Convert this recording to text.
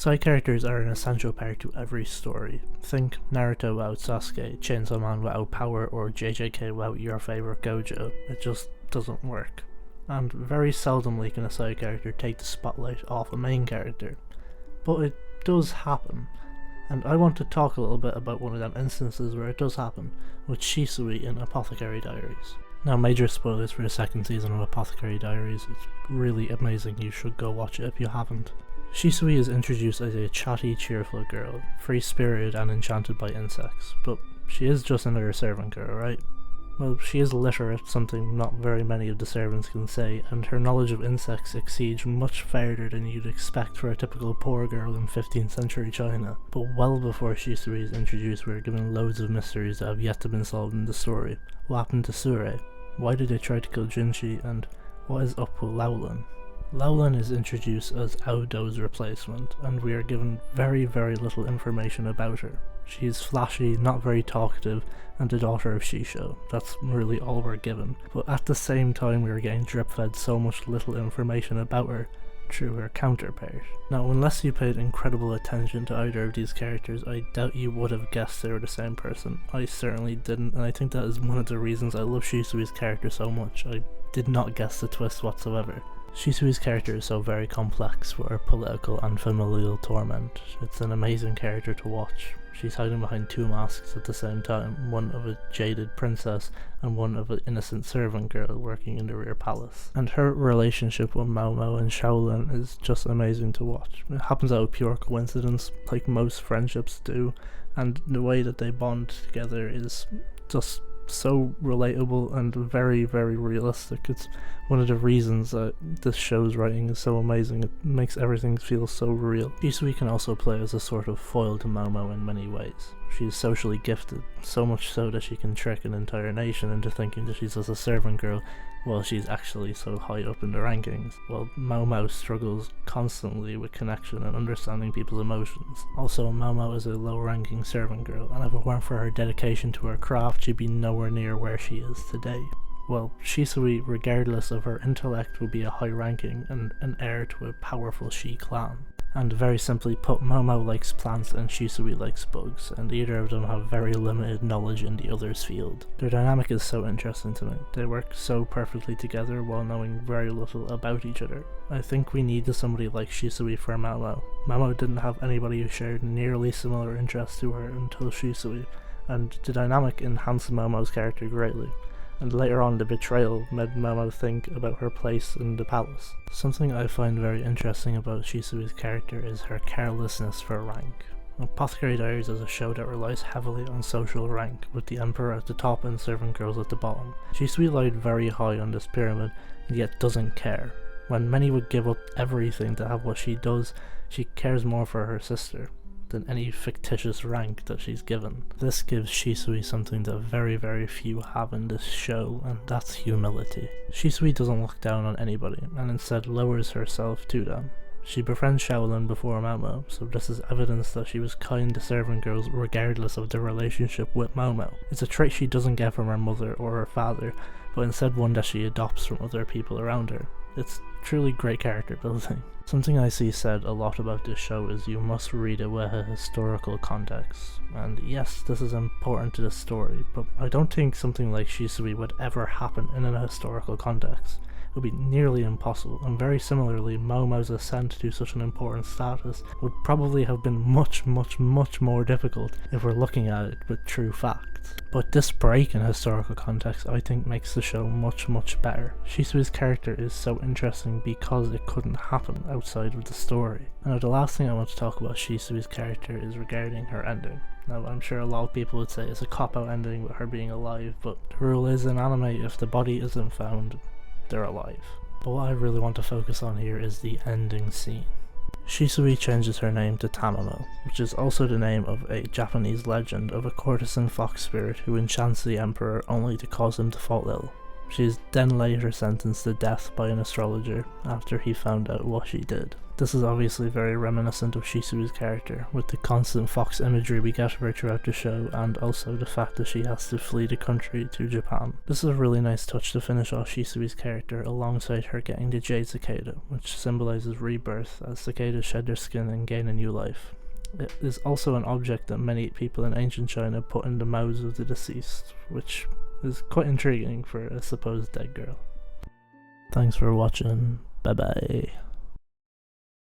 Side characters are an essential part to every story. Think Naruto without Sasuke, Chainsaw Man without power, or JJK without your favourite Gojo. It just doesn't work. And very seldomly can a side character take the spotlight off a main character. But it does happen. And I want to talk a little bit about one of them instances where it does happen, with Shisui in Apothecary Diaries. Now, major spoilers for the second season of Apothecary Diaries. It's really amazing, you should go watch it if you haven't. Shisui is introduced as a chatty, cheerful girl, free-spirited and enchanted by insects, but she is just another servant girl, right? Well, she is literate, something not very many of the servants can say, and her knowledge of insects exceeds much further than you'd expect for a typical poor girl in 15th century China. But well before Shisui is introduced, we're given loads of mysteries that have yet to be solved in the story. What happened to Sure? Why did they try to kill Jinshi? And what is up with Laolin? Laolin is introduced as Aodo's replacement, and we are given very little information about her. She is flashy, not very talkative, and the daughter of Shisho. That's really all we're given. But at the same time, we are getting drip-fed so much little information about her through her counterpart. Now, unless you paid incredible attention to either of these characters, I doubt you would have guessed they were the same person. I certainly didn't, and I think that is one of the reasons I love Shisui's character so much. I did not guess the twist whatsoever. Shisui's character is so very complex with her political and familial torment. It's an amazing character to watch. She's hiding behind two masks at the same time, one of a jaded princess and one of an innocent servant girl working in the rear palace. And her relationship with Momo and Shaolin is just amazing to watch. It happens out of pure coincidence, like most friendships do, and the way that they bond together is just so relatable and very realistic. It's one of the reasons that this show's writing is so amazing. It makes everything feel so real. Shisui can also play as a sort of foil to Momo in many ways. She is socially gifted, so much so that she can trick an entire nation into thinking that she's just a servant girl while she's actually so high up in the rankings, while Momo struggles constantly with connection and understanding people's emotions. Also, Momo is a low-ranking servant girl, and if it weren't for her dedication to her craft, she'd be nowhere near where she is today. Well, Shisui, regardless of her intellect, would be a high-ranking and an heir to a powerful Shi clan. And very simply put, Momo likes plants and Shisui likes bugs, and either of them have very limited knowledge in the other's field. Their dynamic is so interesting to me. They work so perfectly together while knowing very little about each other. I think we needed somebody like Shisui for Momo. Momo didn't have anybody who shared nearly similar interests to her until Shisui, and the dynamic enhanced Momo's character greatly. And later on, the betrayal made Momo think about her place in the palace. Something I find very interesting about Shisui's character is her carelessness for rank. Apothecary Diaries is a show that relies heavily on social rank, with the Emperor at the top and servant girls at the bottom. Shisui lied very high on this pyramid, and yet doesn't care. When many would give up everything to have what she does, she cares more for her sister than any fictitious rank that she's given. This gives Shisui something that very few have in this show, and that's humility. Shisui doesn't look down on anybody, and instead lowers herself to them. She befriends Shaolin before Momo, so this is evidence that she was kind to servant girls regardless of their relationship with Momo. It's a trait she doesn't get from her mother or her father, but instead one that she adopts from other people around her. It's truly great character building. Something I see said a lot about this show is you must read it with a historical context. And yes, this is important to the story, but I don't think something like Shisui would ever happen in a historical context. It would be nearly impossible, and very similarly, Momo's ascent to such an important status would probably have been much more difficult if we're looking at it with true facts. But this break in historical context I think makes the show much better. Shisui's character is so interesting because it couldn't happen outside of the story. And now the last thing I want to talk about Shisui's character is regarding her ending. Now, I'm sure a lot of people would say it's a cop-out ending with her being alive, but the rule is in anime, if the body isn't found, they're alive. But what I really want to focus on here is the ending scene. Shisui changes her name to Tamamo, which is also the name of a Japanese legend of a courtesan fox spirit who enchants the emperor only to cause him to fall ill. She is then later sentenced to death by an astrologer after he found out what she did. This is obviously very reminiscent of Shisui's character, with the constant fox imagery we get of her throughout the show, and also the fact that she has to flee the country to Japan. This is a really nice touch to finish off Shisui's character, alongside her getting the Jade Cicada, which symbolises rebirth, as cicadas shed their skin and gain a new life. It is also an object that many people in ancient China put in the mouths of the deceased, which is quite intriguing for a supposed dead girl. Thanks for watching, bye bye.